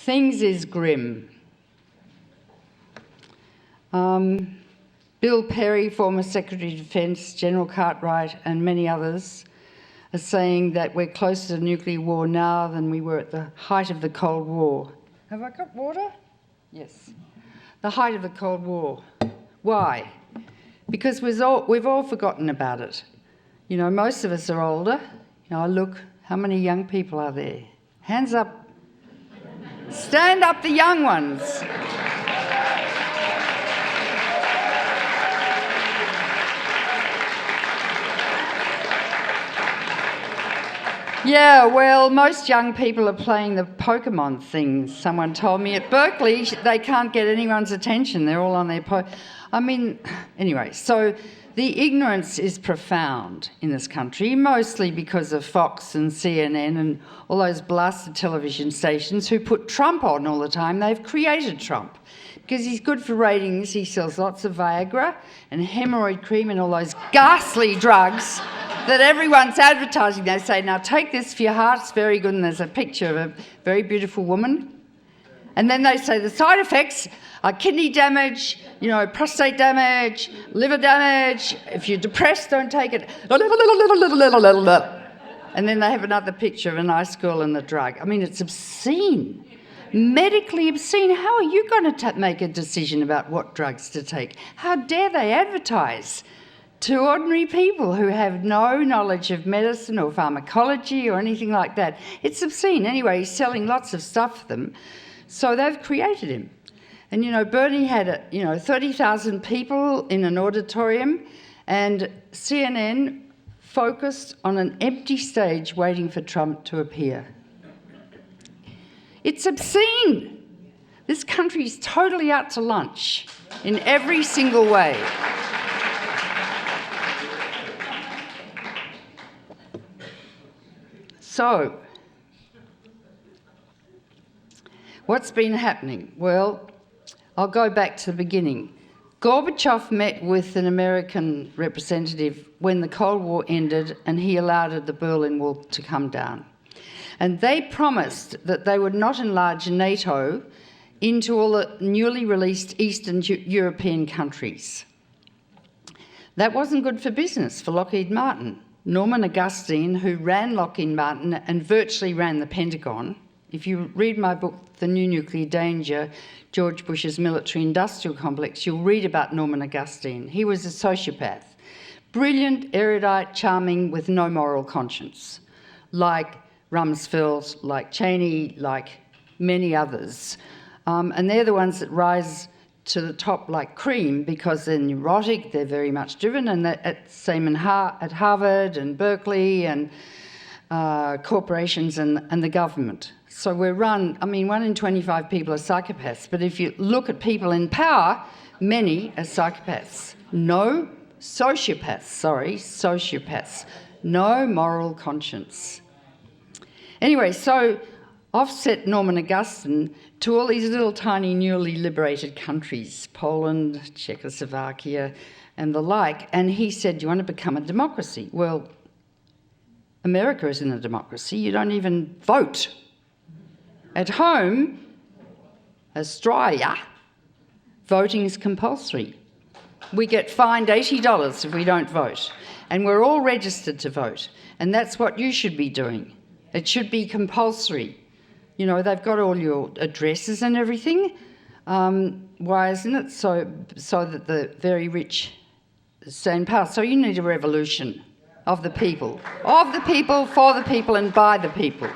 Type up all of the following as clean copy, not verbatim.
Things is grim. Bill Perry, former Secretary of Defence, General Cartwright and many others are saying that we're closer to nuclear war now than we were at the height of the Cold War. Have I got water? Yes. The height of the Cold War. Why? Because we've all forgotten about it. You know, most of us are older. You know, look, how many young people are there? Hands up. Stand up, the young ones. Yeah, well, most young people are playing the Pokemon thing. Someone told me at Berkeley they can't get anyone's attention. They're all on their anyway, so the ignorance is profound in this country, mostly because of Fox and CNN and all those blasted television stations who put Trump on all the time. They've created Trump because he's good for ratings. He sells lots of Viagra and hemorrhoid cream and all those ghastly drugs that everyone's advertising. They say, now take this for your heart, it's very good, and there's a picture of a very beautiful woman. And then they say the side effects are kidney damage, you know, prostate damage, liver damage. If you're depressed, don't take it. And then they have another picture of a nice girl and the drug. I mean, it's obscene, medically obscene. How are you going to make a decision about what drugs to take? How dare they advertise to ordinary people who have no knowledge of medicine or pharmacology or anything like that? It's obscene. Anyway, he's selling lots of stuff for them. So they've created him. And, you know, Bernie had, 30,000 people in an auditorium, and CNN focused on an empty stage waiting for Trump to appear. It's obscene. This country's totally out to lunch in every single way. So, what's been happening? Well, I'll go back to the beginning. Gorbachev met with an American representative when the Cold War ended and he allowed the Berlin Wall to come down. And they promised that they would not enlarge NATO into all the newly released Eastern European countries. That wasn't good for business for Lockheed Martin. Norman Augustine, who ran Lockheed Martin and virtually ran the Pentagon. If you read my book, The New Nuclear Danger, George Bush's military-industrial complex, you'll read about Norman Augustine. He was a sociopath. Brilliant, erudite, charming, with no moral conscience, like Rumsfeld, like Cheney, like many others. And they're the ones that rise to the top like cream because they're neurotic, they're very much driven, and same at Harvard and Berkeley and corporations and the government. So we're run, 1 in 25 people are psychopaths, but if you look at people in power, many are psychopaths. No, sociopaths. No moral conscience. Anyway, so offset Norman Augustine to all these little tiny newly liberated countries, Poland, Czechoslovakia and the like, and he said, do you want to become a democracy? Well, America isn't a democracy, you don't even vote. At home, Australia, voting is compulsory. We get fined $80 if we don't vote, and we're all registered to vote, and that's what you should be doing. It should be compulsory. You know, they've got all your addresses and everything. Why isn't it? So that the very rich stay in power. So you need a revolution of the people, for the people and by the people.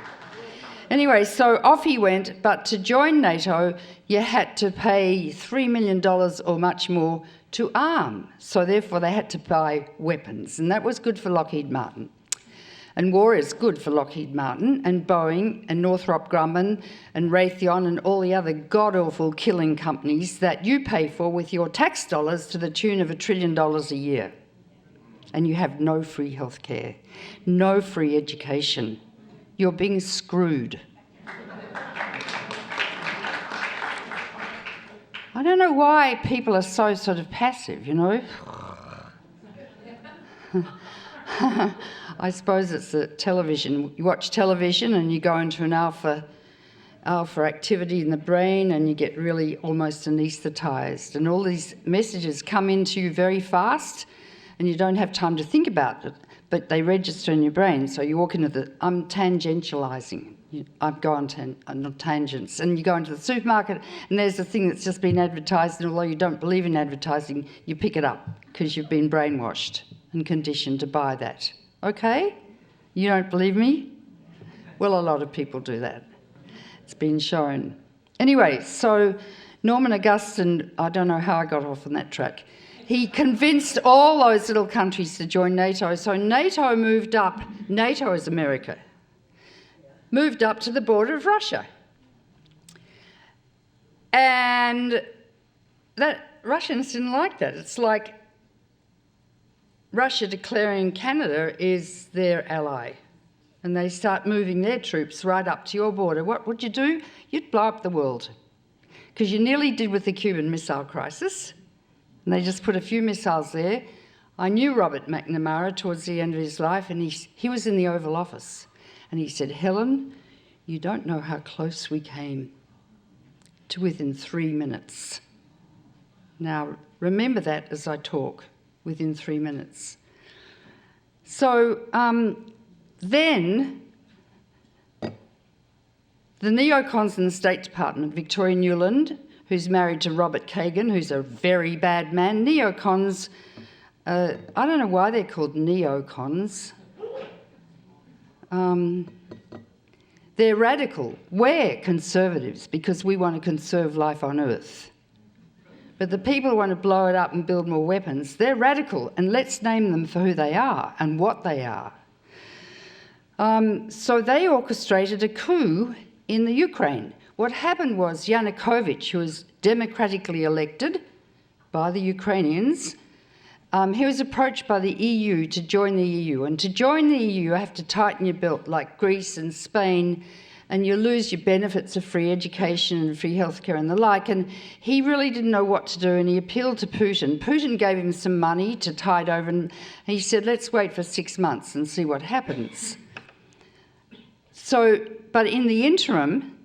Anyway, so off he went, but to join NATO, you had to pay $3 million or much more to arm. So therefore they had to buy weapons, and that was good for Lockheed Martin. And war is good for Lockheed Martin and Boeing and Northrop Grumman and Raytheon and all the other god-awful killing companies that you pay for with your tax dollars to the tune of $1 trillion a year. And you have no free healthcare, no free education. You're being screwed. I don't know why people are so sort of passive, you know. I suppose it's the television. You watch television and you go into an alpha for activity in the brain, and you get really almost anaesthetised. And all these messages come into you very fast, and you don't have time to think about it, but they register in your brain. So you walk into I'm tangentialising. I go on tangents, and you go into the supermarket, and there's a thing that's just been advertised, and although you don't believe in advertising, you pick it up because you've been brainwashed and conditioned to buy that. Okay? You don't believe me? Well, a lot of people do that. It's been shown. Anyway, so Norman Augustine, I don't know how I got off on that track. He convinced all those little countries to join NATO. So NATO moved up, NATO is America, moved up to the border of Russia. And Russians didn't like that. It's like Russia declaring Canada is their ally. And they start moving their troops right up to your border. What would you do? You'd blow up the world. Because you nearly did with the Cuban Missile Crisis. And they just put a few missiles there. I knew Robert McNamara towards the end of his life, and he was in the Oval Office. And he said, Helen, you don't know how close we came to within 3 minutes. Now, remember that as I talk, within 3 minutes. So then the neocons in the State Department, Victoria Nuland, who's married to Robert Kagan, who's a very bad man. Neocons, I don't know why they're called neocons. They're radical. We're conservatives because we want to conserve life on Earth. But the people who want to blow it up and build more weapons, they're radical, and let's name them for who they are and what they are. So they orchestrated a coup in the Ukraine. What happened was Yanukovych, who was democratically elected by the Ukrainians, he was approached by the EU to join the EU. And to join the EU, you have to tighten your belt like Greece and Spain, and you lose your benefits of free education and free healthcare and the like. And he really didn't know what to do, and he appealed to Putin. Putin gave him some money to tide over, and he said, let's wait for 6 months and see what happens. So, but in the interim,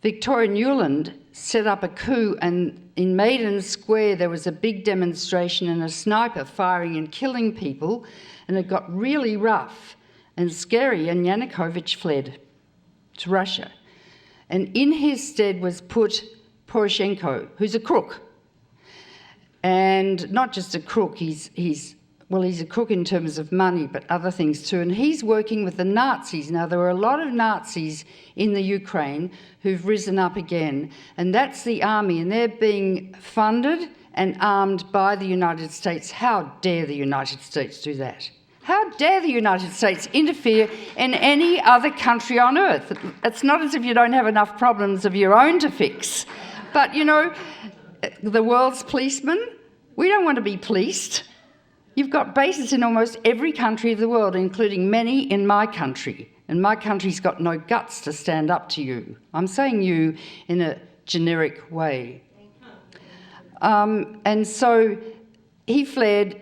Victoria Nuland set up a coup, and in Maiden Square there was a big demonstration and a sniper firing and killing people, and it got really rough and scary, and Yanukovych fled to Russia. And in his stead was put Poroshenko, who's a crook. And not just a crook, he's a crook in terms of money, but other things too. And he's working with the Nazis. Now, there were a lot of Nazis in the Ukraine who've risen up again, and that's the army, and they're being funded and armed by the United States. How dare the United States do that? How dare the United States interfere in any other country on earth? It's not as if you don't have enough problems of your own to fix. But, you know, the world's policemen, we don't want to be policed. You've got bases in almost every country of the world, including many in my country. And my country's got no guts to stand up to you. I'm saying you in a generic way. And so he fled.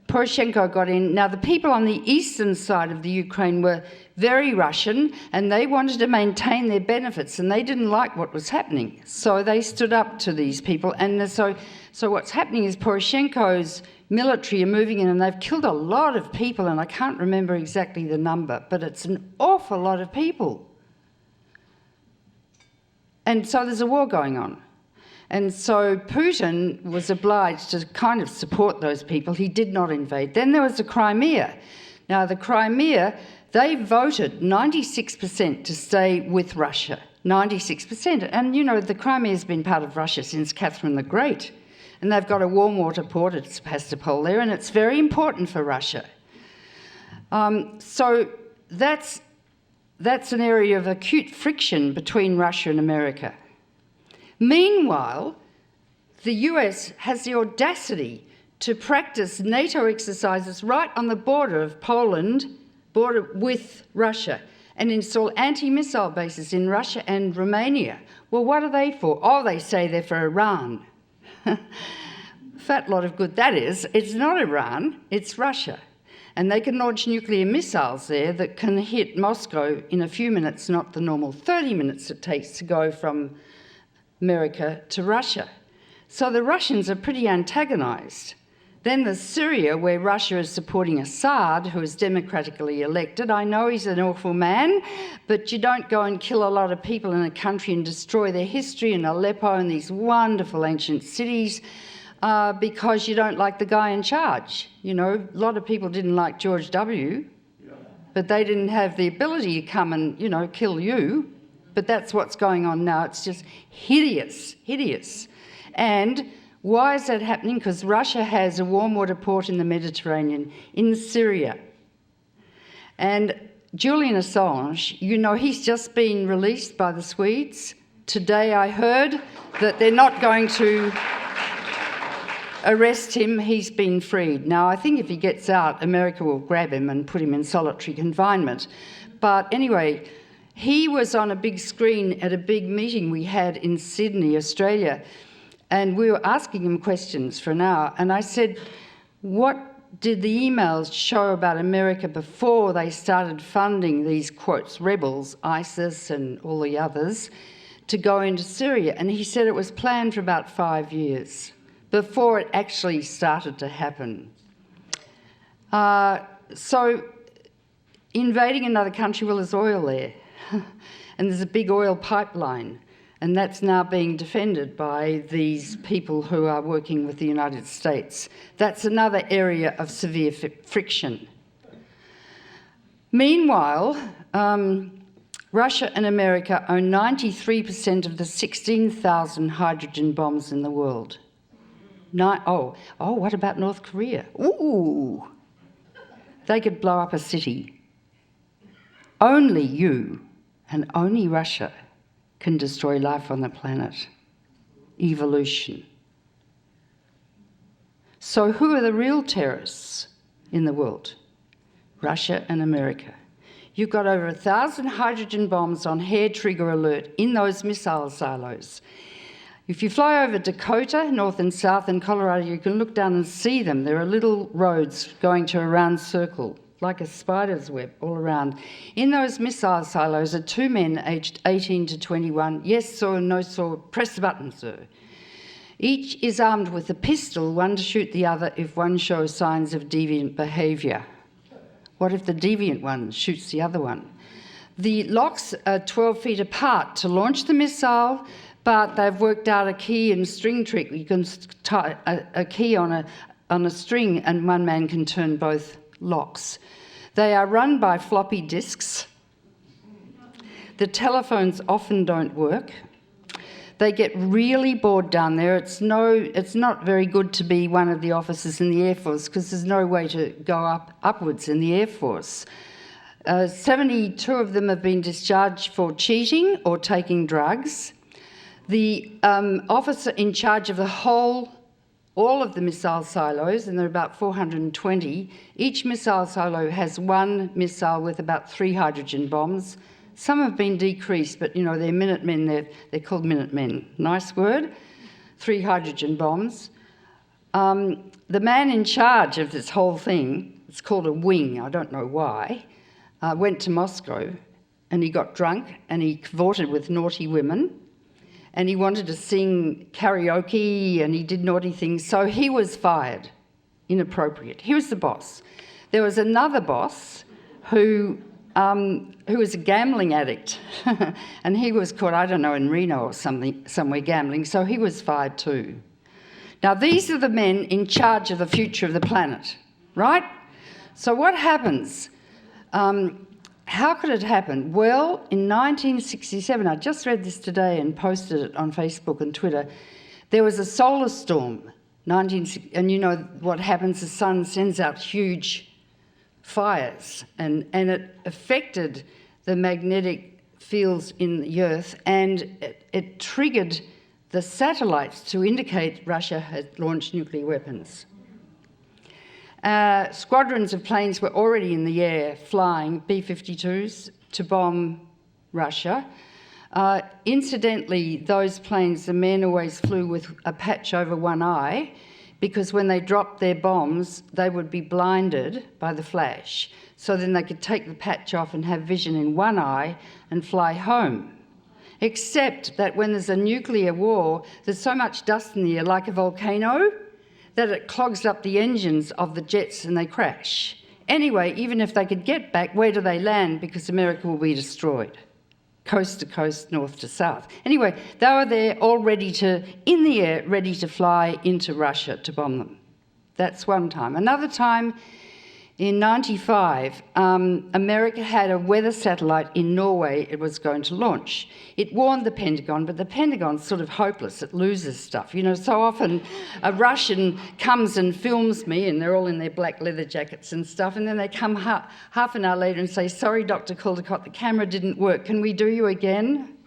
Poroshenko got in. Now, the people on the eastern side of the Ukraine were very Russian, and they wanted to maintain their benefits, and they didn't like what was happening. So they stood up to these people. And so what's happening is Poroshenko's military are moving in, and they've killed a lot of people, and I can't remember exactly the number, but it's an awful lot of people. And so there's a war going on. And so Putin was obliged to kind of support those people. He did not invade. Then there was the Crimea. Now, the Crimea, they voted 96% to stay with Russia. 96%. And, you know, the Crimea has been part of Russia since Catherine the Great. And they've got a warm water port at Sebastopol there, and it's very important for Russia. So that's an area of acute friction between Russia and America. Meanwhile, the US has the audacity to practice NATO exercises right on the border of Poland, border with Russia, and install anti-missile bases in Russia and Romania. Well, what are they for? Oh, they say they're for Iran. Fat lot of good that is. It's not Iran, it's Russia. And they can launch nuclear missiles there that can hit Moscow in a few minutes, not the normal 30 minutes it takes to go from America to Russia. So the Russians are pretty antagonised. Then there's Syria, where Russia is supporting Assad, who is democratically elected. I know he's an awful man, but you don't go and kill a lot of people in a country and destroy their history in Aleppo and these wonderful ancient cities because you don't like the guy in charge. You know, a lot of people didn't like George W., but they didn't have the ability to come and, you know, kill you. But that's what's going on now. It's just hideous, hideous. And why is that happening? Because Russia has a warm water port in the Mediterranean, in Syria. And Julian Assange, you know, he's just been released by the Swedes. Today I heard that they're not going to arrest him. He's been freed. Now, I think if he gets out, America will grab him and put him in solitary confinement. But anyway, he was on a big screen at a big meeting we had in Sydney, Australia. And we were asking him questions for an hour. And I said, what did the emails show about America before they started funding these, quotes, rebels, ISIS and all the others, to go into Syria? And he said it was planned for about 5 years before it actually started to happen. So invading another country, well, there's oil there. And there's a big oil pipeline. And that's now being defended by these people who are working with the United States. That's another area of severe friction. Meanwhile, Russia and America own 93% of the 16,000 hydrogen bombs in the world. What about North Korea? Ooh, they could blow up a city. Only you and only Russia can destroy life on the planet. Evolution. So who are the real terrorists in the world? Russia and America. You've got over 1,000 hydrogen bombs on hair trigger alert in those missile silos. If you fly over Dakota, north and south, and Colorado, you can look down and see them. There are little roads going to a round circle, like a spider's web all around. In those missile silos are two men aged 18 to 21. Yes, sir, no, sir, press the button, sir. Each is armed with a pistol, one to shoot the other if one shows signs of deviant behaviour. What if the deviant one shoots the other one? The locks are 12 feet apart to launch the missile, but they've worked out a key and string trick. You can tie a key on a string and one man can turn both locks. They are run by floppy disks. The telephones often don't work. They get really bored down there. It's not very good to be one of the officers in the Air Force because there's no way to go upwards in the Air Force. 72 of them have been discharged for cheating or taking drugs. The officer in charge of all of the missile silos, and there are about 420. Each missile silo has one missile with about 3 hydrogen bombs. Some have been decreased, but you know, they're Minutemen, they're called Minutemen. Nice word. 3 hydrogen bombs. The man in charge of this whole thing, it's called a wing, I don't know why, went to Moscow and he got drunk and he cavorted with naughty women. And he wanted to sing karaoke and he did naughty things, so he was fired. Inappropriate. He was the boss. There was another boss who was a gambling addict and he was caught, I don't know, in Reno or somewhere gambling, so he was fired too. Now these are the men in charge of the future of the planet, right? So what happens? How could it happen? Well, in 1967, I just read this today and posted it on Facebook and Twitter, there was a solar storm. And you know what happens, the sun sends out huge fires and it affected the magnetic fields in the Earth and it triggered the satellites to indicate Russia had launched nuclear weapons. Squadrons of planes were already in the air flying, B-52s, to bomb Russia. Incidentally, those planes, the men always flew with a patch over one eye because when they dropped their bombs, they would be blinded by the flash. So then they could take the patch off and have vision in one eye and fly home. Except that when there's a nuclear war, there's so much dust in the air, like a volcano, that it clogs up the engines of the jets and they crash. Anyway, even if they could get back, where do they land? Because America will be destroyed. Coast to coast, north to south. Anyway, they were there all ready to, in the air, ready to fly into Russia to bomb them. That's one time. Another time, in 1995, America had a weather satellite in Norway it was going to launch. It warned the Pentagon, but the Pentagon's sort of hopeless. It loses stuff. You know, so often a Russian comes and films me, and they're all in their black leather jackets and stuff, and then they come half an hour later and say, sorry, Dr. Caldicott, the camera didn't work. Can we do you again?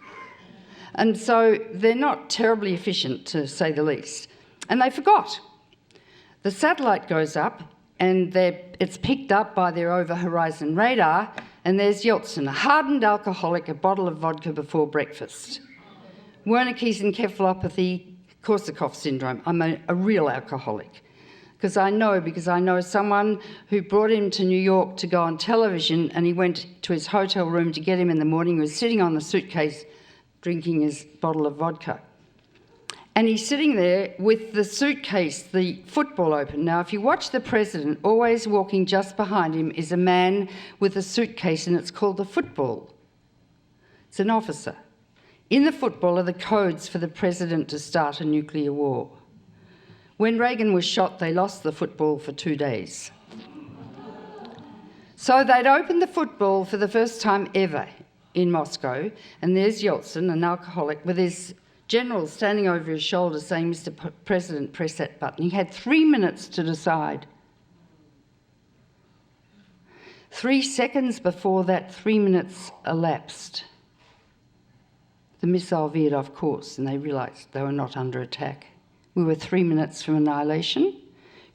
And so they're not terribly efficient, to say the least. And they forgot. The satellite goes up, and it's picked up by their over-horizon radar, and there's Yeltsin, a hardened alcoholic, a bottle of vodka before breakfast. Wernicke's encephalopathy, Korsakoff syndrome. I'm a real alcoholic. Because I know someone who brought him to New York to go on television, and he went to his hotel room to get him in the morning. He was sitting on the suitcase drinking his bottle of vodka. And he's sitting there with the suitcase, the football open. Now, if you watch the president, always walking just behind him is a man with a suitcase, and it's called the football. It's an officer. In the football are the codes for the president to start a nuclear war. When Reagan was shot, they lost the football for 2 days. So they'd opened the football for the first time ever in Moscow, and there's Yeltsin, an alcoholic, with his general standing over his shoulder saying, Mr. President, press that button. He had 3 minutes to decide. 3 seconds before that 3 minutes elapsed, the missile veered off course, and they realised they were not under attack. We were 3 minutes from annihilation.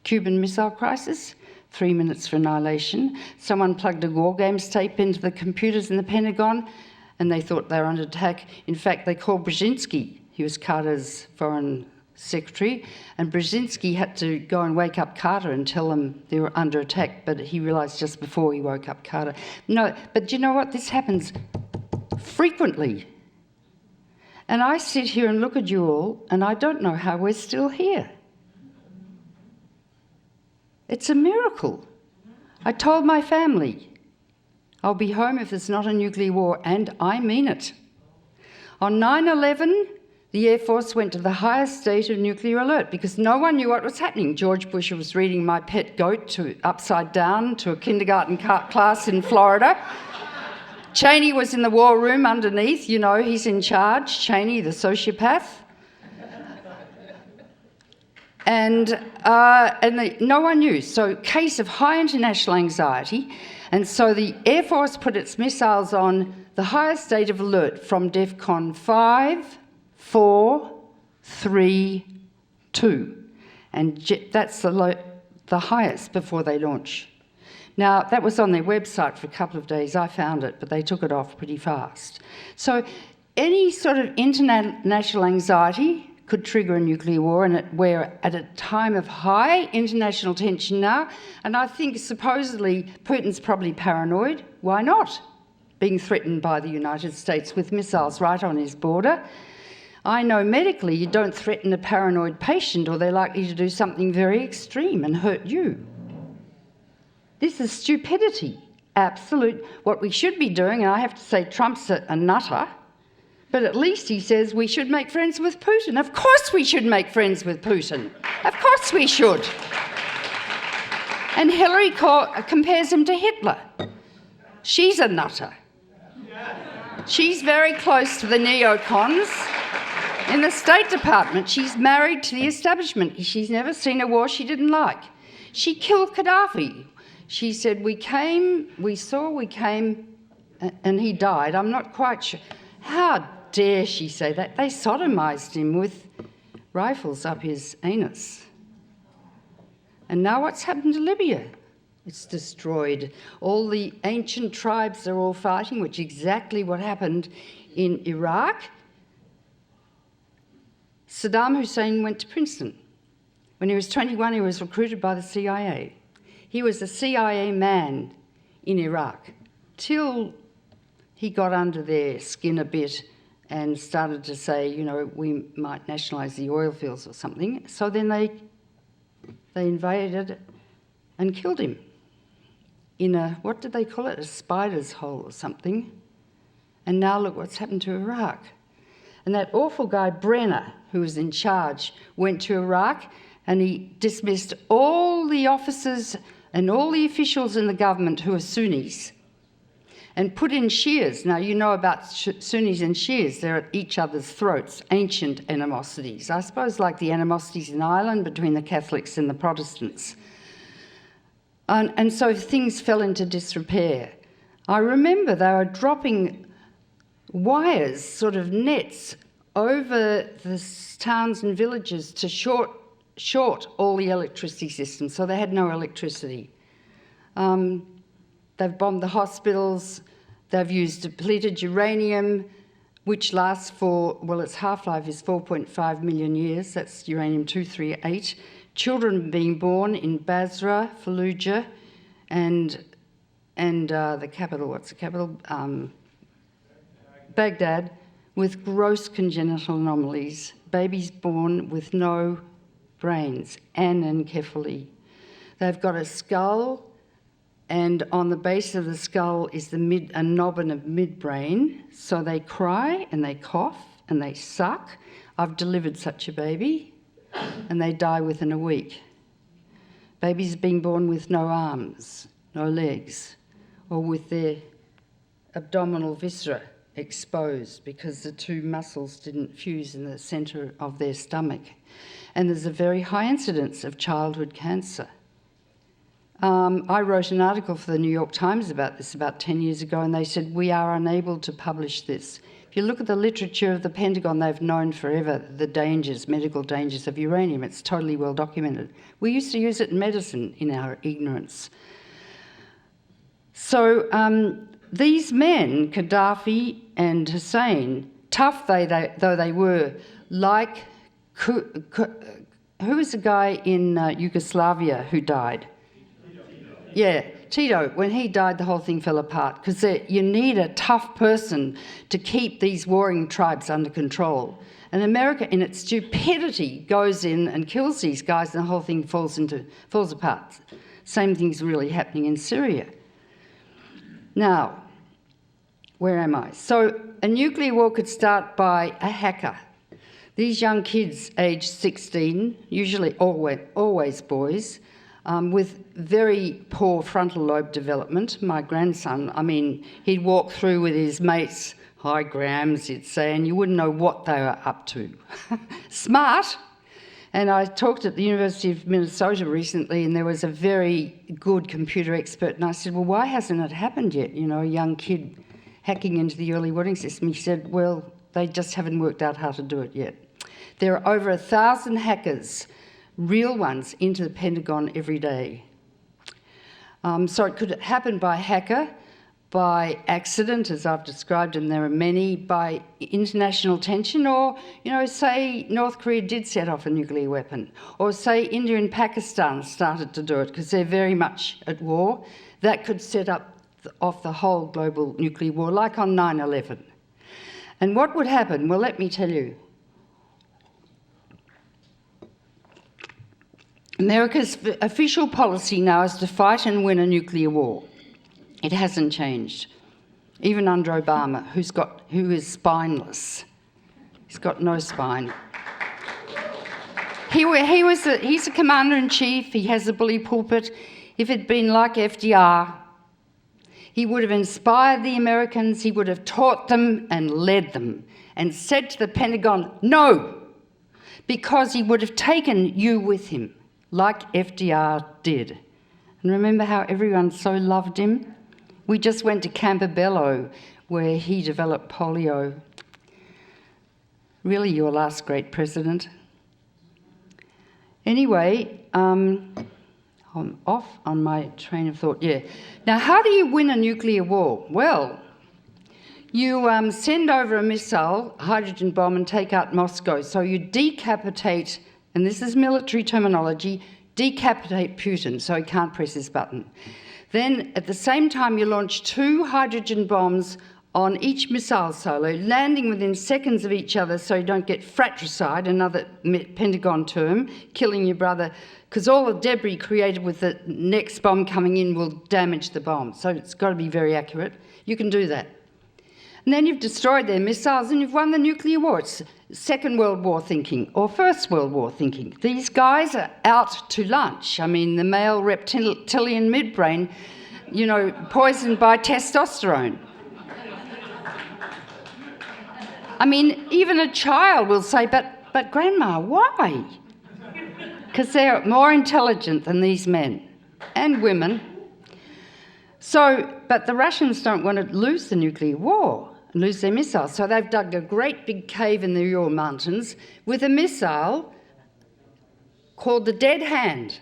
Cuban Missile Crisis, 3 minutes for annihilation. Someone plugged a War Games tape into the computers in the Pentagon, and they thought they were under attack. In fact, they called Brzezinski. He was Carter's foreign secretary, and Brzezinski had to go and wake up Carter and tell them they were under attack, but he realised just before he woke up Carter. No, but you know what? This happens frequently. And I sit here and look at you all, and I don't know how we're still here. It's a miracle. I told my family, I'll be home if there's not a nuclear war, and I mean it. On 9/11, the Air Force went to the highest state of nuclear alert because no one knew what was happening. George Bush was reading My Pet Goat upside down to a kindergarten class in Florida. Cheney was in the war room underneath. You know, he's in charge. Cheney, the sociopath. And no one knew. So, case of high international anxiety. And so the Air Force put its missiles on the highest state of alert from DEFCON 5, 4, 3, 2. And that's the highest before they launch. Now, that was on their website for a couple of days. I found it, but they took it off pretty fast. So any sort of international anxiety could trigger a nuclear war, and we're at a time of high international tension now, and I think supposedly Putin's probably paranoid. Why not? Being threatened by the United States with missiles right on his border. I know medically you don't threaten a paranoid patient or they're likely to do something very extreme and hurt you. This is stupidity, absolute. What we should be doing, and I have to say Trump's a nutter, but at least he says we should make friends with Putin. Of course we should make friends with Putin. Of course we should. And Hillary compares him to Hitler. She's a nutter. She's very close to the neocons. In the State Department, she's married to the establishment. She's never seen a war she didn't like. She killed Gaddafi. She said, we came, and he died. I'm not quite sure. How dare she say that? They sodomised him with rifles up his anus. And now what's happened to Libya? It's destroyed. All the ancient tribes are all fighting, which is exactly what happened in Iraq. Saddam Hussein went to Princeton. When he was 21, he was recruited by the CIA. He was a CIA man in Iraq till he got under their skin a bit and started to say, you know, we might nationalise the oil fields or something. So then they invaded and killed him in a, what did they call it, a spider's hole or something. And now look what's happened to Iraq. And that awful guy, Brenner, who was in charge, went to Iraq and he dismissed all the officers and all the officials in the government who are Sunnis and put in Shias. Now, you know about Sunnis and Shias. They're at each other's throats, ancient animosities. I suppose like the animosities in Ireland between the Catholics and the Protestants. And so things fell into disrepair. I remember they were dropping wires, sort of nets, over the towns and villages to short all the electricity systems, so they had no electricity. They've bombed the hospitals, they've used depleted uranium, which lasts for, well, its half-life is 4.5 million years, that's uranium-238. Children being born in Basra, Fallujah, and the capital, what's the capital? Baghdad, with gross congenital anomalies, babies born with no brains, anencephaly. They've got a skull, and on the base of the skull is a nobbin of midbrain, so they cry and they cough and they suck. I've delivered such a baby, and they die within a week. Babies being born with no arms, no legs, or with their abdominal viscera exposed because the two muscles didn't fuse in the centre of their stomach. And there's a very high incidence of childhood cancer. I wrote an article for the New York Times about this about 10 years ago, and they said, we are unable to publish this. If you look at the literature of the Pentagon, they've known forever the dangers, medical dangers of uranium. It's totally well documented. We used to use it in medicine in our ignorance. So these men, Gaddafi and Hussein, tough though they were, like, who was the guy in Yugoslavia who died? Yeah, Tito. When he died, the whole thing fell apart because you need a tough person to keep these warring tribes under control. And America, in its stupidity, goes in and kills these guys, and the whole thing falls apart. Same thing's really happening in Syria. Now, where am I? So a nuclear war could start by a hacker. These young kids, aged 16, usually always boys, with very poor frontal lobe development. My grandson, I mean, he'd walk through with his mates, "Hi, Grams," he'd say, and you wouldn't know what they were up to. Smart. And I talked at the University of Minnesota recently, and there was a very good computer expert, and I said, well, why hasn't it happened yet? You know, a young kid hacking into the early warning system. He said, well, they just haven't worked out how to do it yet. There are over 1,000 hackers, real ones, into the Pentagon every day. So it could happen by hacker, by accident, as I've described, and there are many, by international tension, or, you know, say North Korea did set off a nuclear weapon, or say India and Pakistan started to do it because they're very much at war. That could set off the whole global nuclear war, like on 9/11. And what would happen? Well, let me tell you. America's official policy now is to fight and win a nuclear war. It hasn't changed, even under Obama, who is spineless. He's got no spine. He's a commander-in-chief. He has a bully pulpit. If it'd been like FDR, he would have inspired the Americans. He would have taught them and led them, and said to the Pentagon, no, because he would have taken you with him, like FDR did. And remember how everyone so loved him? We just went to Campobello, where he developed polio. Really your last great president. Anyway, I'm off on my train of thought, yeah. Now, how do you win a nuclear war? Well, you send over a missile, hydrogen bomb, and take out Moscow. So you decapitate and this is military terminology, decapitate Putin so he can't press his button. Then at the same time you launch 2 hydrogen bombs on each missile silo, landing within seconds of each other so you don't get fratricide, another Pentagon term, killing your brother, because all the debris created with the next bomb coming in will damage the bomb. So it's got to be very accurate. You can do that. And then you've destroyed their missiles and you've won the nuclear war. It's Second World War thinking or First World War thinking. These guys are out to lunch. I mean, the male reptilian midbrain, you know, poisoned by testosterone. I mean, even a child will say, but Grandma, why? Because they're more intelligent than these men and women. So, but the Russians don't want to lose the nuclear war and lose their missiles. So they've dug a great big cave in the Ural Mountains with a missile called the Dead Hand.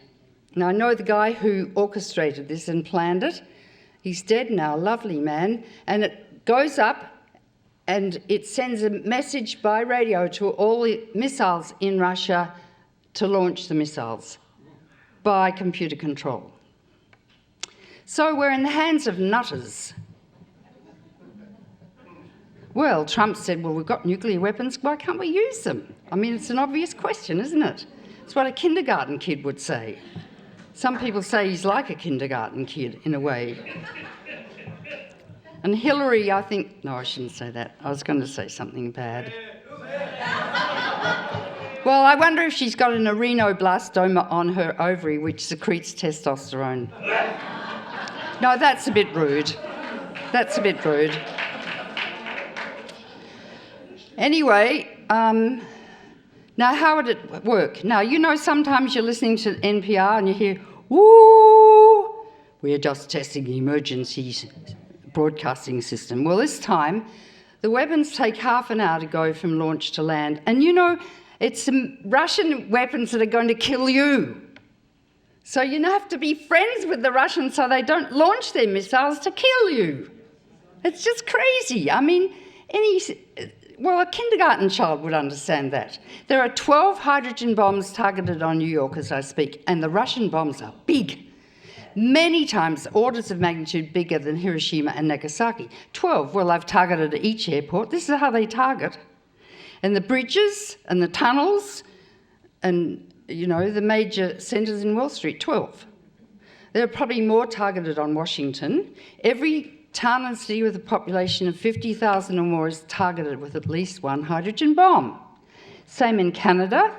Now, I know the guy who orchestrated this and planned it. He's dead now, lovely man. And it goes up and it sends a message by radio to all the missiles in Russia to launch the missiles by computer control. So we're in the hands of nutters. Well, Trump said, well, we've got nuclear weapons, why can't we use them? I mean, it's an obvious question, isn't it? It's what a kindergarten kid would say. Some people say he's like a kindergarten kid in a way. And Hillary, I think... No, I shouldn't say that. I was going to say something bad. Well, I wonder if she's got an arenoblastoma on her ovary which secretes testosterone. No, that's a bit rude. That's a bit rude. Anyway, now how would it work? Now, you know, sometimes you're listening to NPR and you hear, woo, we're just testing the emergency broadcasting system. Well, this time, the weapons take half an hour to go from launch to land. And you know, it's some Russian weapons that are going to kill you. So you have to be friends with the Russians so they don't launch their missiles to kill you. It's just crazy. I mean, a kindergarten child would understand that. There are 12 hydrogen bombs targeted on New York as I speak, and the Russian bombs are big. Many times, orders of magnitude bigger than Hiroshima and Nagasaki. 12, well, I've targeted each airport. This is how they target. And the bridges and the tunnels and, you know, the major centres in Wall Street, 12. There are probably more targeted on Washington. Every town and city with a population of 50,000 or more is targeted with at least one hydrogen bomb. Same in Canada.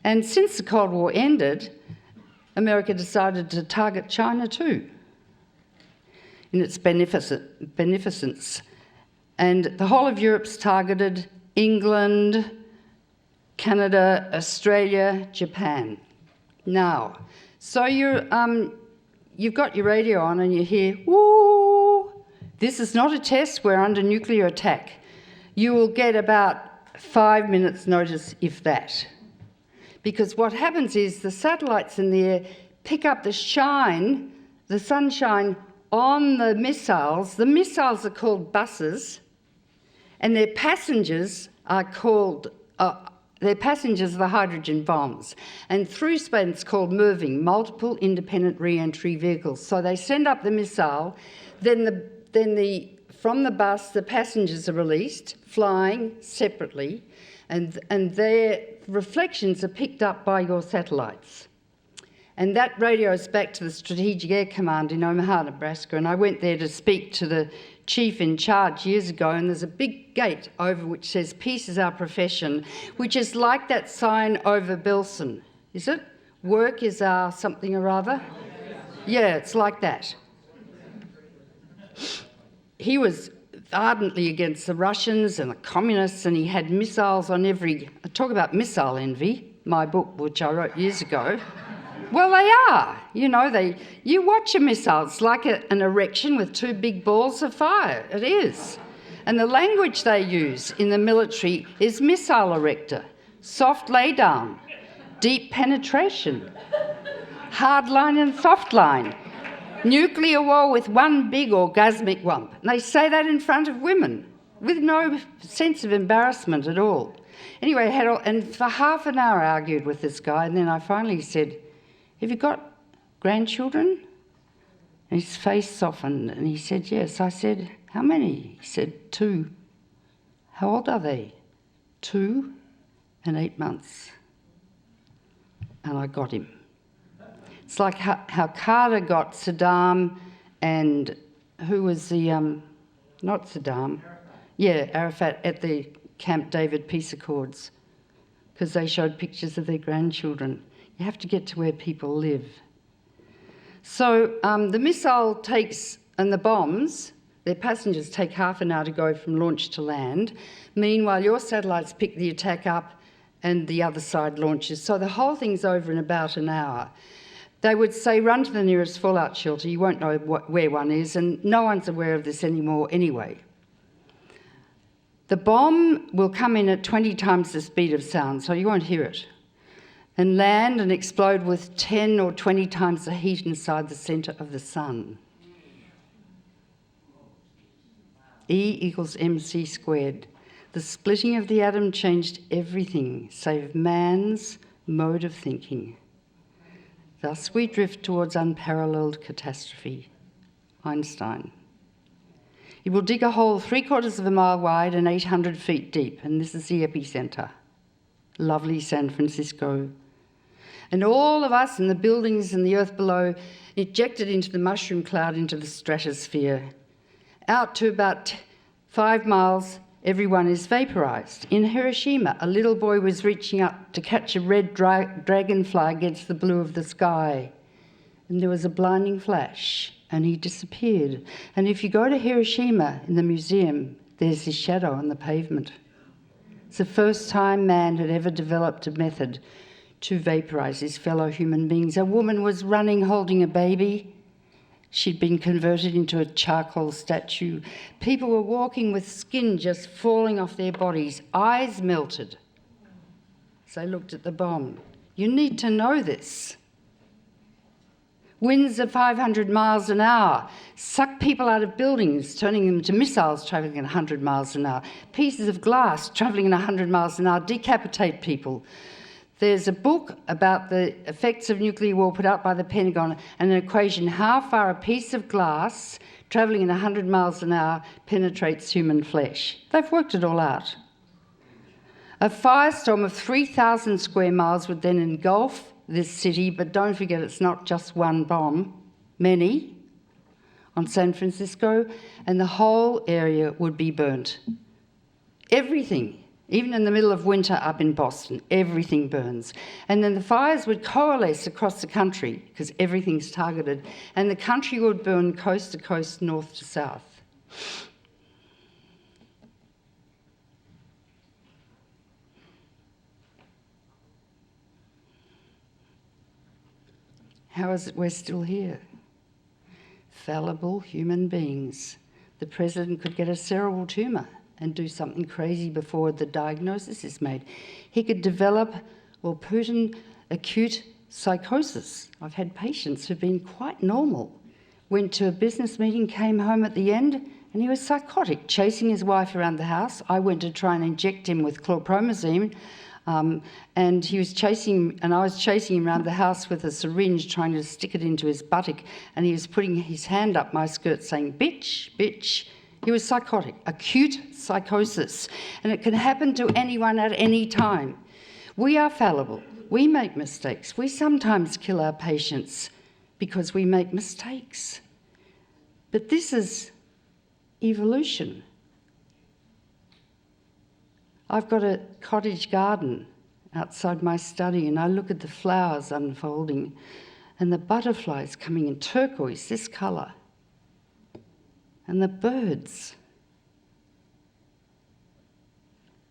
And since the Cold War ended, America decided to target China too in its beneficence. And the whole of Europe's targeted: England, Canada, Australia, Japan. Now, so you've got your radio on and you hear, woo, this is not a test, we're under nuclear attack. You will get about 5 minutes notice, if that. Because what happens is the satellites in the air pick up the sunshine on the missiles. The missiles are called buses, and their passengers are the hydrogen bombs. And through space it's called MIRVing, multiple independent re-entry vehicles. So they send up the missile, from the bus the passengers are released, flying separately, and their reflections are picked up by your satellites. And that radios back to the Strategic Air Command in Omaha, Nebraska, and I went there to speak to the chief in charge years ago, and there's a big gate over which says, "Peace is our profession," which is like that sign over Bilson. Is it? "Work is our something or other." Yeah, it's like that. He was ardently against the Russians and the communists, and he had missiles on every... Talk about missile envy, my book, which I wrote years ago. Well, they are. You know, you watch a missile, it's like an erection with two big balls of fire. It is. And the language they use in the military is missile erector, soft laydown, deep penetration, hard line and soft line, nuclear war with one big orgasmic wump. And they say that in front of women. with no sense of embarrassment at all. Anyway, and for half an hour I argued with this guy, and then I finally said, "Have you got grandchildren?" And his face softened, and he said, "Yes." I said, "How many?" He said, 2. "How old are they?" 2 and 8 months. And I got him. It's like how Carter got Saddam and who was the, not Saddam, yeah, Arafat at the Camp David peace accords, because they showed pictures of their grandchildren. You have to get to where people live. So the missile takes, and the bombs, their passengers take half an hour to go from launch to land. Meanwhile, your satellites pick the attack up and the other side launches. So the whole thing's over in about an hour. They would say, run to the nearest fallout shelter. You won't know where one is, and no one's aware of this anymore anyway. The bomb will come in at 20 times the speed of sound, so you won't hear it, and land and explode with 10 or 20 times the heat inside the centre of the sun. E equals mc squared. The splitting of the atom changed everything, save man's mode of thinking. Thus we drift towards unparalleled catastrophe. Einstein. It will dig a hole 3/4 of a mile wide and 800 feet deep, and this is the epicentre. Lovely San Francisco. And all of us and the buildings and the earth below ejected into the mushroom cloud into the stratosphere. Out to about 5 miles, everyone is vaporised. In Hiroshima, a little boy was reaching up to catch a red dragonfly against the blue of the sky, and there was a blinding flash, and he disappeared. And if you go to Hiroshima in the museum, there's his shadow on the pavement. It's the first time man had ever developed a method to vaporise his fellow human beings. A woman was running holding a baby. She'd been converted into a charcoal statue. People were walking with skin just falling off their bodies, eyes melted as they looked at the bomb. You need to know this. Winds of 500 miles an hour suck people out of buildings, turning them to missiles travelling at 100 miles an hour. Pieces of glass travelling at 100 miles an hour decapitate people. There's a book about the effects of nuclear war put out by the Pentagon, and an equation how far a piece of glass travelling at 100 miles an hour penetrates human flesh. They've worked it all out. A firestorm of 3,000 square miles would then engulf this city, but don't forget it's not just one bomb, many, on San Francisco, and the whole area would be burnt. Everything. Even in the middle of winter up in Boston, everything burns. And then the fires would coalesce across the country because everything's targeted, and the country would burn coast to coast, north to south. How is it we're still here? Fallible human beings. The president could get a cerebral tumour and do something crazy before the diagnosis is made. He could develop or put in acute psychosis. I've had patients who've been quite normal, went to a business meeting, came home at the end, and he was psychotic, chasing his wife around the house. I went to try and inject him with chlorpromazine, and he was chasing, and I was chasing him around the house with a syringe, trying to stick it into his buttock, and he was putting his hand up my skirt saying, "Bitch, bitch." He was psychotic, acute psychosis, and it can happen to anyone at any time. We are fallible. We make mistakes. We sometimes kill our patients because we make mistakes. But this is evolution. I've got a cottage garden outside my study, and I look at the flowers unfolding and the butterflies coming in turquoise, this colour, and the birds.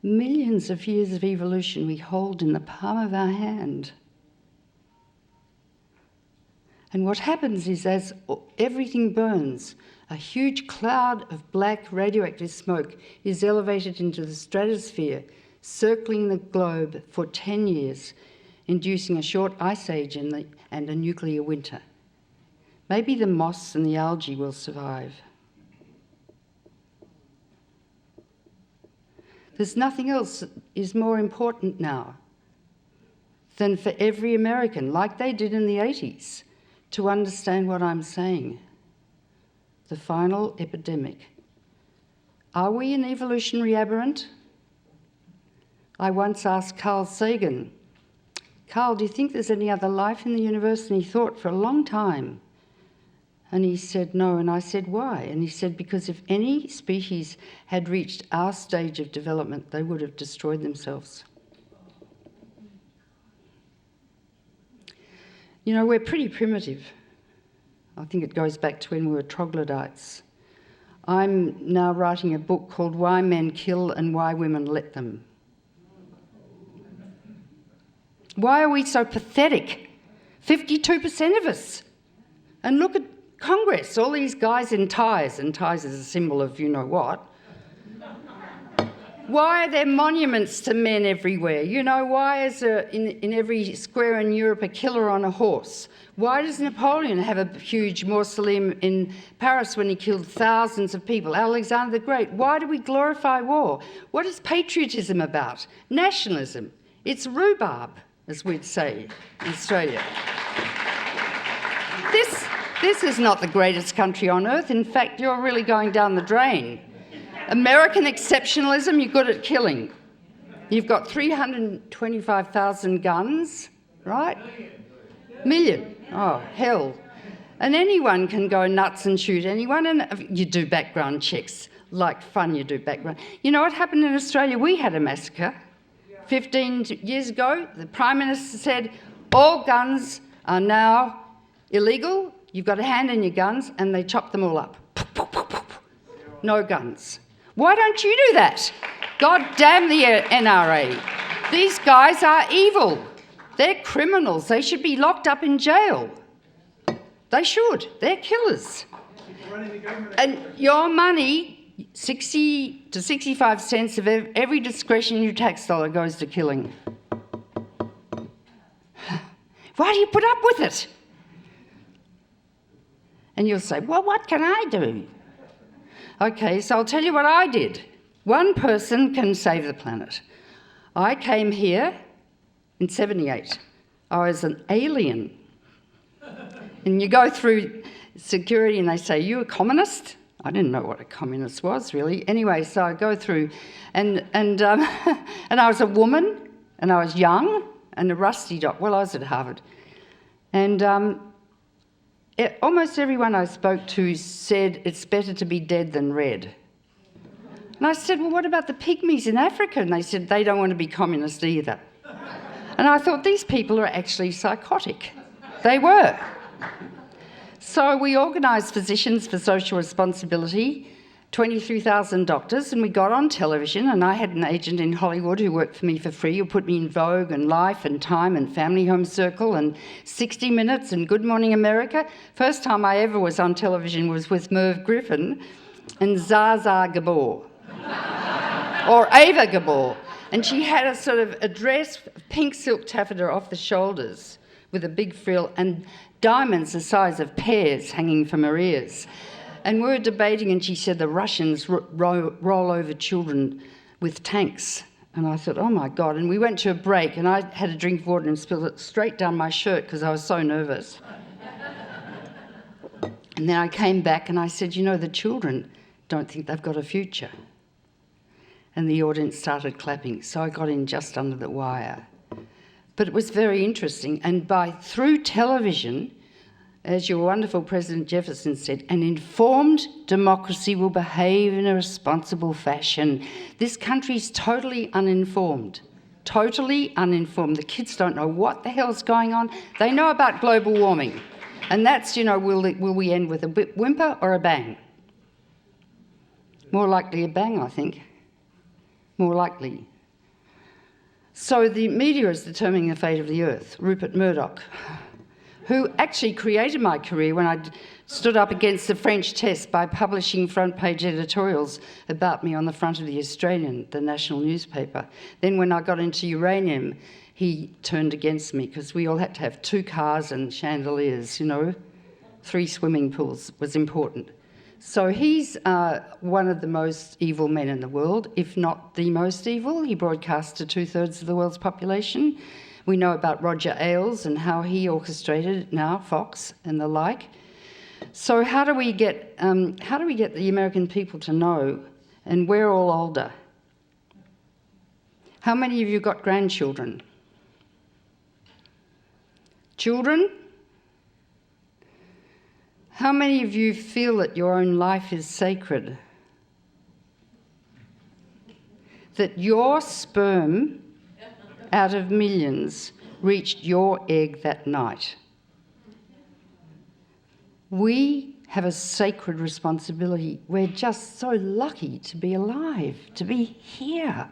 Millions of years of evolution we hold in the palm of our hand. And what happens is, as everything burns, a huge cloud of black radioactive smoke is elevated into the stratosphere, circling the globe for 10 years, inducing a short ice age and a nuclear winter. Maybe the moss and the algae will survive. There's nothing else that is more important now than for every American, like they did in the 80s, to understand what I'm saying. The final epidemic. Are we an evolutionary aberrant? I once asked Carl Sagan, Carl, do you think there's any other life in the universe? And he thought for a long time. And he said no, and I said why? And he said because if any species had reached our stage of development, they would have destroyed themselves. You know, we're pretty primitive. I think it goes back to when we were troglodytes. I'm now writing a book called Why Men Kill and Why Women Let Them. Why are we so pathetic? 52% of us. And look at Congress, all these guys in ties, and ties is a symbol of you know what. Why are there monuments to men everywhere? You know, why is there in every square in Europe a killer on a horse? Why does Napoleon have a huge mausoleum in Paris when he killed thousands of people? Alexander the Great. Why do we glorify war? What is patriotism about? Nationalism. It's rhubarb, as we'd say in Australia. This is not the greatest country on earth. In fact, you're really going down the drain. American exceptionalism, you're good at killing. You've got 325,000 guns, right? Million. Oh, hell. And anyone can go nuts and shoot anyone, and you do background checks. Like fun, you do background. You know what happened in Australia? We had a massacre. 15 years ago, the Prime Minister said, all guns are now illegal. You've got a hand in your guns, and they chopped them all up. No guns. Why don't you do that? God damn the NRA. These guys are evil. They're criminals. They should be locked up in jail. They should. They're killers. And your money, 60 to 65 cents of every discretionary tax dollar goes to killing. Why do you put up with it? And you'll say, well, what can I do? Okay, so I'll tell you what I did. One person can save the planet. I came here in 78. I was an alien. And you go through security and they say, you a communist? I didn't know what a communist was, really. Anyway, so I go through and I was a woman and I was young and a rusty dog. Well, I was at Harvard. And almost everyone I spoke to said it's better to be dead than red. And I said, well, what about the pygmies in Africa? And they said they don't want to be communist either. And I thought, these people are actually psychotic. They were. So we organised Physicians for Social Responsibility, 23,000 doctors, and we got on television, and I had an agent in Hollywood who worked for me for free, who put me in Vogue and Life and Time and Family Home Circle and 60 Minutes and Good Morning America. First time I ever was on television was with Merv Griffin and Zsa Gabor, or Ava Gabor. And she had a sort of a dress, pink silk taffeta off the shoulders with a big frill and diamonds the size of pears hanging from her ears. And we were debating, and she said the Russians roll over children with tanks. And I thought, oh my God. And we went to a break, and I had a drink of water and spilled it straight down my shirt because I was so nervous. And then I came back and I said, you know, the children don't think they've got a future. And the audience started clapping. So I got in just under the wire. But it was very interesting. And through television, as your wonderful President Jefferson said, an informed democracy will behave in a responsible fashion. This country's totally uninformed. Totally uninformed. The kids don't know what the hell's going on. They know about global warming. And that's, you know, will we end with a whimper or a bang? More likely a bang, I think. More likely. So the media is determining the fate of the earth. Rupert Murdoch, who actually created my career when I stood up against the French test by publishing front-page editorials about me on the front of the Australian, the national newspaper. Then when I got into uranium, he turned against me because we all had to have 2 cars and chandeliers, you know. 3 swimming pools was important. So he's one of the most evil men in the world, if not the most evil. He broadcast to 2/3 of the world's population. We know about Roger Ailes and how he orchestrated it now, Fox and the like. So how do we get the American people to know? And we're all older. How many of you got grandchildren? Children? How many of you feel that your own life is sacred? That your sperm, out of millions, reached your egg that night? We have a sacred responsibility. We're just so lucky to be alive, to be here.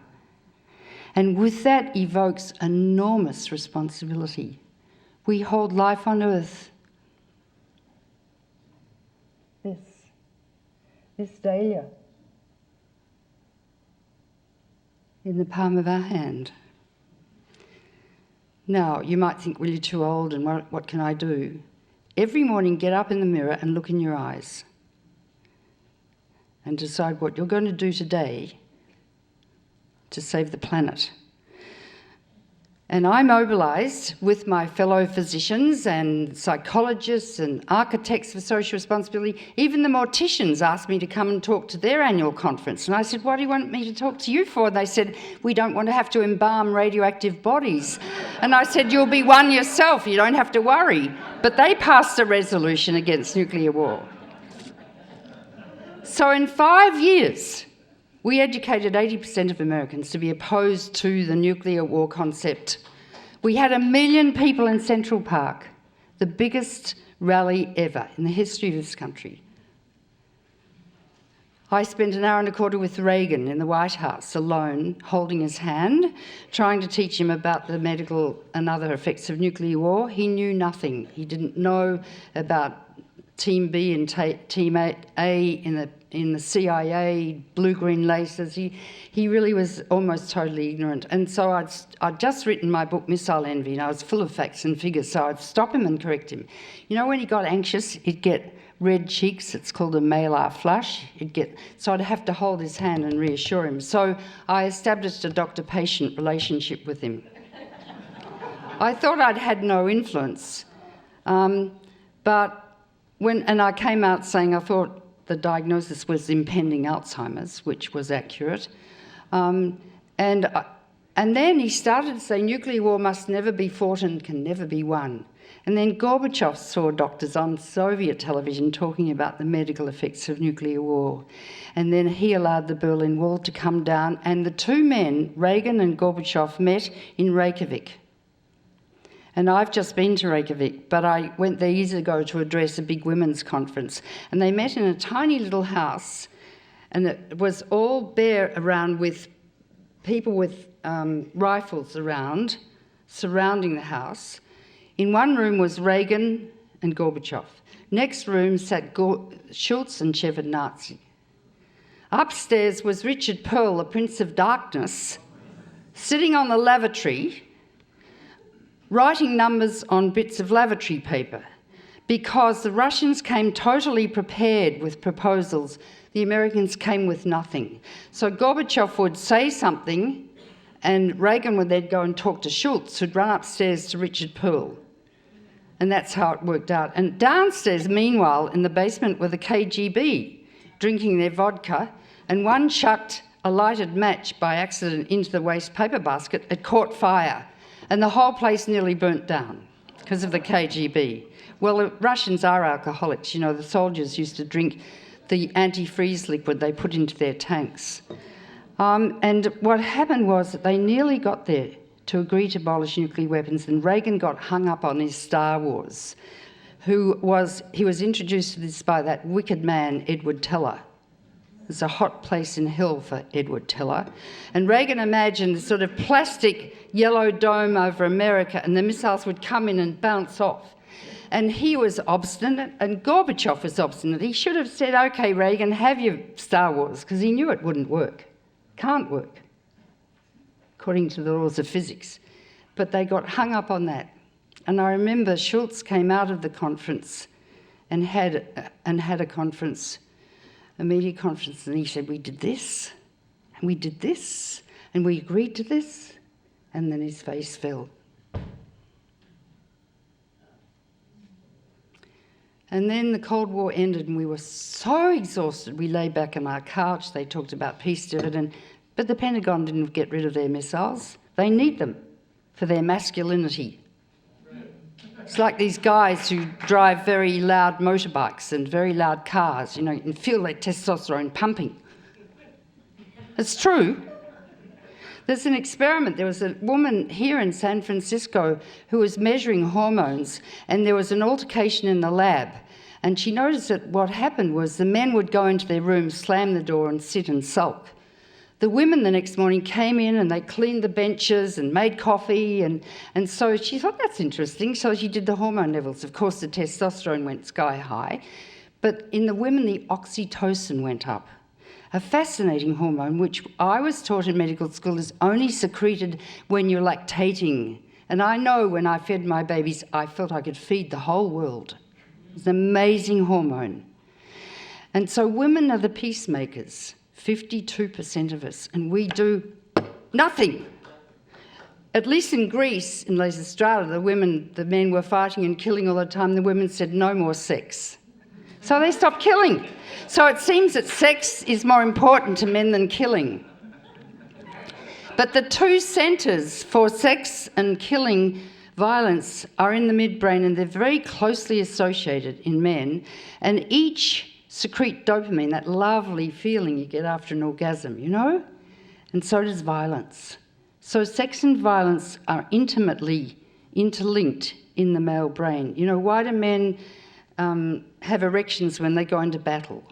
And with that evokes enormous responsibility. We hold life on earth. This dahlia in the palm of our hand. Now, you might think, well, you're too old and what can I do? Every morning, get up in the mirror and look in your eyes and decide what you're going to do today to save the planet. And I mobilised with my fellow physicians and psychologists and architects for social responsibility. Even the morticians asked me to come and talk to their annual conference. And I said, what do you want me to talk to you for? And they said, we don't want to have to embalm radioactive bodies. And I said, you'll be one yourself, you don't have to worry. But they passed a resolution against nuclear war. So in 5 years, we educated 80% of Americans to be opposed to the nuclear war concept. We had 1 million people in Central Park, the biggest rally ever in the history of this country. I spent 1.25 hours with Reagan in the White House, alone, holding his hand, trying to teach him about the medical and other effects of nuclear war. He knew nothing. He didn't know about Team B and Team A in the CIA, blue-green lasers. He really was almost totally ignorant. And so I'd just written my book, Missile Envy, and I was full of facts and figures, so I'd stop him and correct him. You know, when he got anxious, he'd get red cheeks. It's called a malar flush. So I'd have to hold his hand and reassure him. So I established a doctor-patient relationship with him. I thought I'd had no influence, but and I came out saying I thought the diagnosis was impending Alzheimer's, which was accurate. And then he started to say nuclear war must never be fought and can never be won. And then Gorbachev saw doctors on Soviet television talking about the medical effects of nuclear war. And then he allowed the Berlin Wall to come down, and the two men, Reagan and Gorbachev, met in Reykjavik. And I've just been to Reykjavik, but I went there years ago to address a big women's conference. And they met in a tiny little house, and it was all bare around with people with rifles around, surrounding the house. In one room was Reagan and Gorbachev. Next room sat Schultz and Shevardnadze. Upstairs was Richard Pearl, the Prince of Darkness, sitting on the lavatory, writing numbers on bits of lavatory paper, because the Russians came totally prepared with proposals. The Americans came with nothing. So Gorbachev would say something, and Reagan would then go and talk to Schultz, who'd run upstairs to Richard Pearl. And that's how it worked out. And downstairs, meanwhile, in the basement were the KGB, drinking their vodka, and one chucked a lighted match by accident into the waste paper basket. It caught fire. And the whole place nearly burnt down because of the KGB. Well, the Russians are alcoholics. You know, the soldiers used to drink the antifreeze liquid they put into their tanks. And what happened was that they nearly got there to agree to abolish nuclear weapons, and Reagan got hung up on his Star Wars. He was introduced to this by that wicked man, Edward Teller. There's a hot place in hell for Edward Teller. And Reagan imagined a sort of plastic yellow dome over America, and the missiles would come in and bounce off. And he was obstinate, and Gorbachev was obstinate. He should have said, OK, Reagan, have your Star Wars, because he knew it wouldn't work. Can't work, according to the laws of physics. But they got hung up on that. And I remember Schultz came out of the conference and had a conference a media conference, and he said, we did this, and we did this, and we agreed to this, and then his face fell. And then the Cold War ended and we were so exhausted. We lay back on our couch. They talked about peace dividend, but the Pentagon didn't get rid of their missiles. They need them for their masculinity. It's like these guys who drive very loud motorbikes and very loud cars, you know, and feel their testosterone pumping. It's true. There's an experiment. There was a woman here in San Francisco who was measuring hormones, and there was an altercation in the lab. And she noticed that what happened was the men would go into their room, slam the door, and sit and sulk. The women the next morning came in and they cleaned the benches and made coffee, and so she thought, that's interesting. So she did the hormone levels. Of course, the testosterone went sky high, but in the women, the oxytocin went up. A fascinating hormone, which I was taught in medical school is only secreted when you're lactating. And I know when I fed my babies, I felt I could feed the whole world. It's an amazing hormone. And so women are the peacemakers, 52% of us, and we do nothing. At least in Greece, in Les Estrades, the men were fighting and killing all the time. The women said, no more sex. So they stopped killing. So it seems that sex is more important to men than killing. But the two centres for sex and killing violence are in the midbrain, and they're very closely associated in men, and each secrete dopamine, that lovely feeling you get after an orgasm, you know? And so does violence. So sex and violence are intimately interlinked in the male brain. You know, why do men have erections when they go into battle?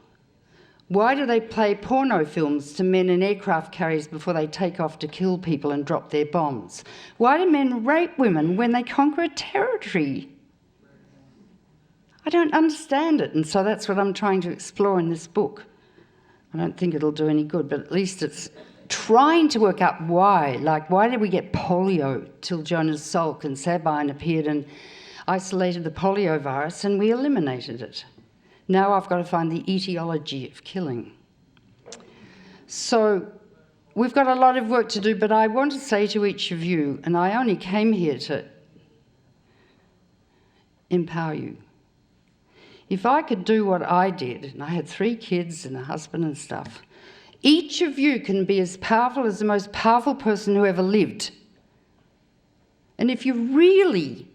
Why do they play porno films to men in aircraft carriers before they take off to kill people and drop their bombs? Why do men rape women when they conquer a territory? I don't understand it, and so that's what I'm trying to explore in this book. I don't think it'll do any good, but at least it's trying to work out why. Like, why did we get polio till Jonas Salk and Sabine appeared and isolated the polio virus, and we eliminated it? Now I've got to find the etiology of killing. So we've got a lot of work to do, but I want to say to each of you, and I only came here to empower you. If I could do what I did, and I had 3 kids and a husband and stuff, each of you can be as powerful as the most powerful person who ever lived. And if you really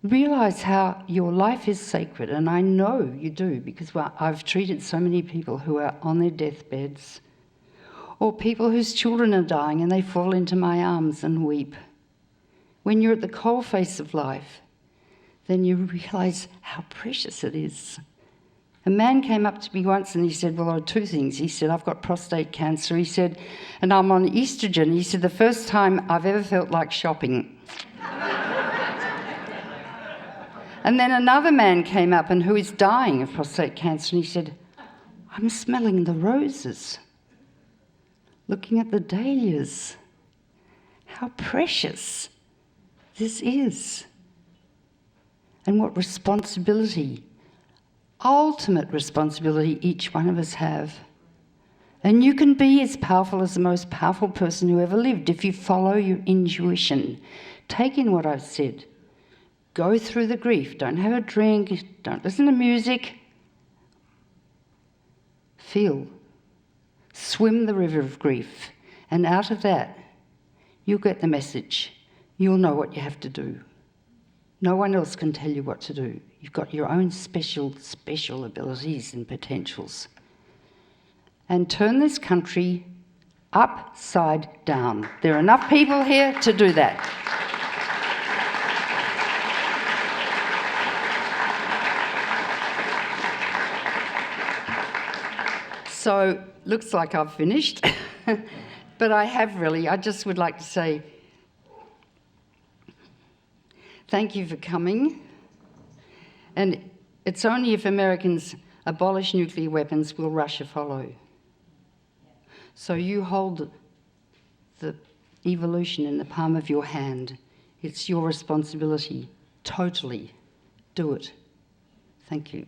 realise how your life is sacred, and I know you do because I've treated so many people who are on their deathbeds, or people whose children are dying and they fall into my arms and weep. When you're at the coalface of life, then you realise how precious it is. A man came up to me once and he said, well, there are 2 things. He said, I've got prostate cancer. He said, and I'm on estrogen. He said, the first time I've ever felt like shopping. And then another man came up and who is dying of prostate cancer, and he said, I'm smelling the roses, looking at the dahlias. How precious this is. And what responsibility, ultimate responsibility each one of us have. And you can be as powerful as the most powerful person who ever lived if you follow your intuition. Take in what I've said. Go through the grief. Don't have a drink. Don't listen to music. Feel. Swim the river of grief. And out of that, you'll get the message. You'll know what you have to do. No one else can tell you what to do. You've got your own special abilities and potentials. And turn this country upside down. There are enough people here to do that. So, looks like I've finished, but I just would like to say thank you for coming. And it's only if Americans abolish nuclear weapons will Russia follow. So you hold the evolution in the palm of your hand. It's your responsibility. Totally. Do it. Thank you.